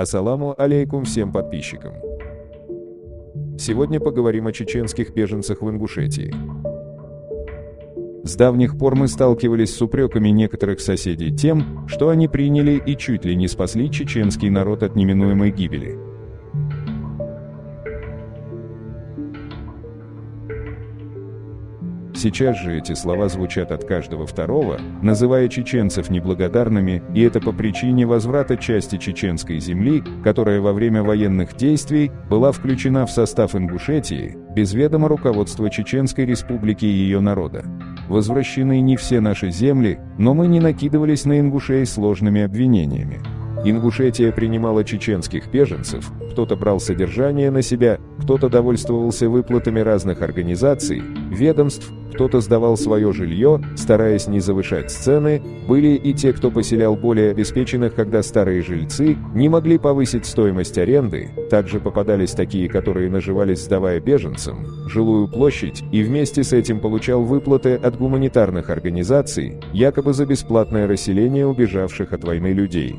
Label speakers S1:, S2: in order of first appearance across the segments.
S1: Ассаламу алейкум всем подписчикам. Сегодня поговорим о чеченских беженцах в Ингушетии. С давних пор мы сталкивались с упреками некоторых соседей тем, что они приняли и чуть ли не спасли чеченский народ от неминуемой гибели. Сейчас же эти слова звучат от каждого второго, называя чеченцев неблагодарными, и это по причине возврата части чеченской земли, которая во время военных действий была включена в состав Ингушетии, без ведома руководства Чеченской Республики и ее народа. Возвращены не все наши земли, но мы не накидывались на ингушей сложными обвинениями. Ингушетия принимала чеченских беженцев, кто-то брал содержание на себя, кто-то довольствовался выплатами разных организаций, ведомств, кто-то сдавал свое жилье, стараясь не завышать цены, были и те, кто поселял более обеспеченных, когда старые жильцы не могли повысить стоимость аренды, также попадались такие, которые наживались, сдавая беженцам жилую площадь, и вместе с этим получал выплаты от гуманитарных организаций, якобы за бесплатное расселение убежавших от войны людей.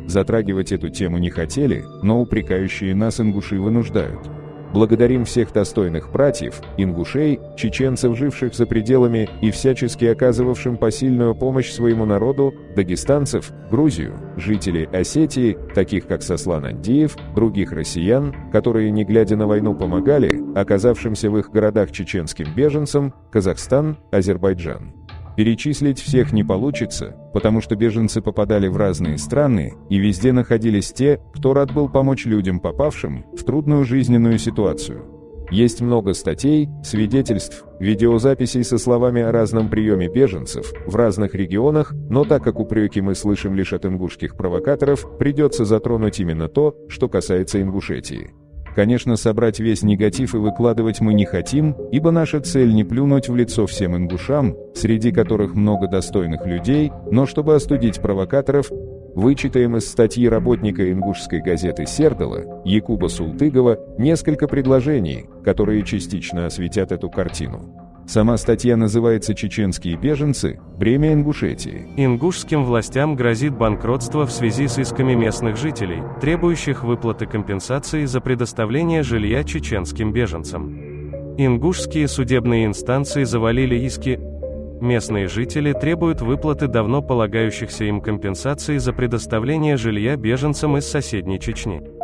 S1: Затрагивать эту тему не хотели, но упрекающие нас ингуши вынуждают. Благодарим всех достойных братьев, ингушей, чеченцев, живших за пределами и всячески оказывавшим посильную помощь своему народу, дагестанцев, Грузию, жителей Осетии, таких как Сослан Андиев, других россиян, которые, не глядя на войну, помогали оказавшимся в их городах чеченским беженцам, Казахстан, Азербайджан. Перечислить всех не получится, потому что беженцы попадали в разные страны, и везде находились те, кто рад был помочь людям, попавшим в трудную жизненную ситуацию. Есть много статей, свидетельств, видеозаписей со словами о разном приеме беженцев в разных регионах, но так как упреки мы слышим лишь от ингушских провокаторов, придется затронуть именно то, что касается Ингушетии. Конечно, собрать весь негатив и выкладывать мы не хотим, ибо наша цель не плюнуть в лицо всем ингушам, среди которых много достойных людей, но чтобы остудить провокаторов, вычитаем из статьи работника ингушской газеты «Сердала» Якуба Султыгова несколько предложений, которые частично осветят эту картину. Сама статья называется «Чеченские беженцы. Бремя Ингушетии».
S2: Ингушским властям грозит банкротство в связи с исками местных жителей, требующих выплаты компенсации за предоставление жилья чеченским беженцам. Ингушские судебные инстанции завалили иски. Местные жители требуют выплаты давно полагающихся им компенсаций за предоставление жилья беженцам из соседней Чечни.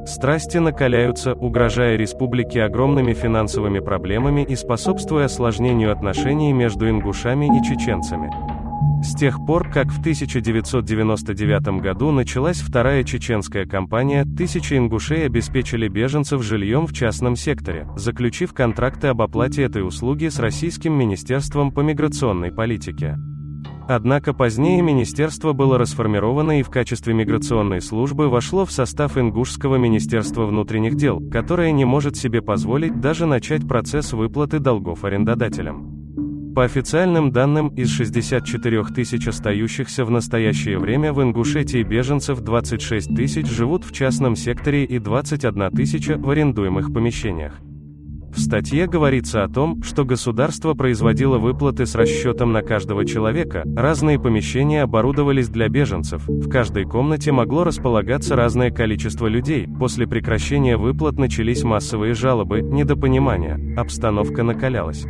S2: Страсти накаляются, угрожая республике огромными финансовыми проблемами и способствуя осложнению отношений между ингушами и чеченцами. С тех пор, как в 1999 году началась вторая чеченская кампания, тысячи ингушей обеспечили беженцев жильем в частном секторе, заключив контракты об оплате этой услуги с Российским министерством по миграционной политике. Однако позднее министерство было расформировано и в качестве миграционной службы вошло в состав Ингушского министерства внутренних дел, которое не может себе позволить даже начать процесс выплаты долгов арендодателям. По официальным данным, из 64 тысяч остающихся в настоящее время в Ингушетии беженцев 26 тысяч живут в частном секторе и 21 тысяча в арендуемых помещениях. В статье говорится о том, что государство производило выплаты с расчетом на каждого человека, разные помещения оборудовались для беженцев, в каждой комнате могло располагаться разное количество людей, после прекращения выплат начались массовые жалобы, недопонимания, обстановка накалялась.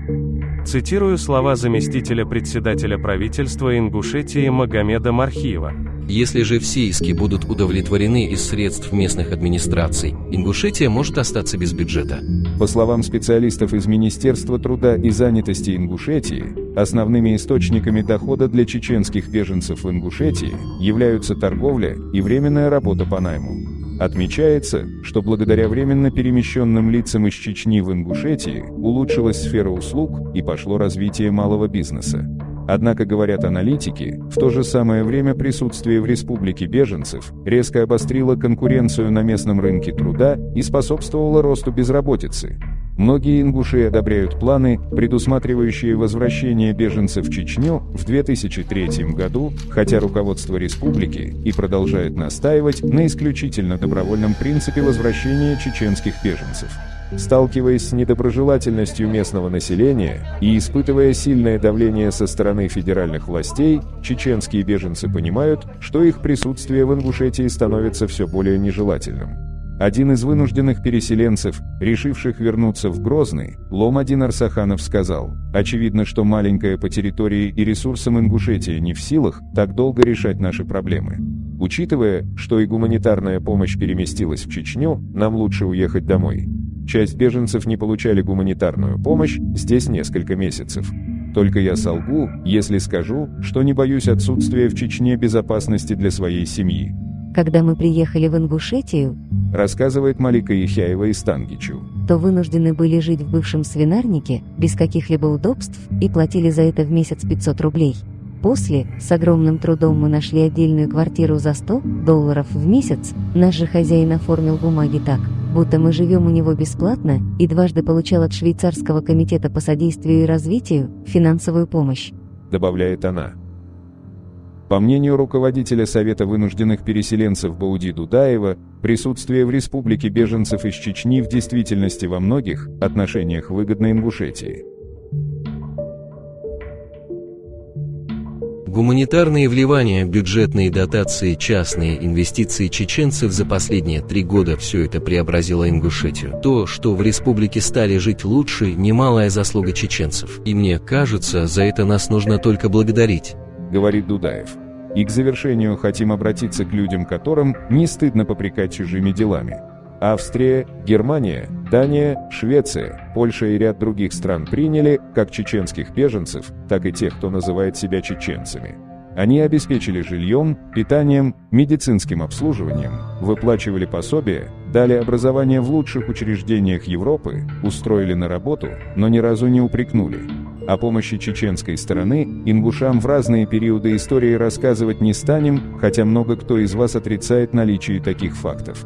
S2: Цитирую слова заместителя председателя правительства Ингушетии Магомеда Мархиева.
S3: Если же все иски будут удовлетворены из средств местных администраций, Ингушетия может остаться без бюджета.
S1: По словам специалистов из Министерства труда и занятости Ингушетии, основными источниками дохода для чеченских беженцев в Ингушетии являются торговля и временная работа по найму. Отмечается, что благодаря временно перемещенным лицам из Чечни в Ингушетии улучшилась сфера услуг и пошло развитие малого бизнеса. Однако, говорят аналитики, в то же самое время присутствие в республике беженцев резко обострило конкуренцию на местном рынке труда и способствовало росту безработицы. Многие ингуши одобряют планы, предусматривающие возвращение беженцев в Чечню в 2003 году, хотя руководство республики и продолжает настаивать на исключительно добровольном принципе возвращения чеченских беженцев. Сталкиваясь с недоброжелательностью местного населения и испытывая сильное давление со стороны федеральных властей, чеченские беженцы понимают, что их присутствие в Ингушетии становится все более нежелательным. Один из вынужденных переселенцев, решивших вернуться в Грозный, Ломадин Арсаханов сказал: «Очевидно, что маленькая по территории и ресурсам Ингушетия не в силах так долго решать наши проблемы. Учитывая, что и гуманитарная помощь переместилась в Чечню, нам лучше уехать домой». Часть беженцев не получали гуманитарную помощь здесь несколько месяцев. «Только я солгу, если скажу, что не боюсь отсутствия в Чечне безопасности для своей семьи»,
S4: Когда мы приехали в Ингушетию,
S1: рассказывает Малика Яхяева из Тангичу,
S4: то вынуждены были жить в бывшем свинарнике, без каких-либо удобств, и платили за это в месяц 500 рублей. После, с огромным трудом мы нашли отдельную квартиру за $100 в месяц. Наш же хозяин оформил бумаги так, будто мы живем у него бесплатно, и дважды получал от Швейцарского комитета по содействию и развитию финансовую помощь.
S1: добавляет она. По мнению руководителя Совета вынужденных переселенцев Бауди Дудаева, присутствие в республике беженцев из Чечни в действительности во многих отношениях выгодно Ингушетии.
S3: Гуманитарные вливания, бюджетные дотации, частные инвестиции чеченцев за последние 3 года — все это преобразило Ингушетию. То, что в республике стали жить лучше, немалая заслуга чеченцев. И мне кажется, за это нас нужно только благодарить,
S1: Говорит Дудаев. И к завершению хотим обратиться к людям, которым не стыдно попрекать чужими делами. Австрия, Германия, Дания, Швеция, Польша и ряд других стран приняли как чеченских беженцев, так и тех, кто называет себя чеченцами. Они обеспечили жильем, питанием, медицинским обслуживанием, выплачивали пособия, дали образование в лучших учреждениях Европы, устроили на работу, но ни разу не упрекнули. О помощи чеченской стороны ингушам в разные периоды истории рассказывать не станем, хотя много кто из вас отрицает наличие таких фактов.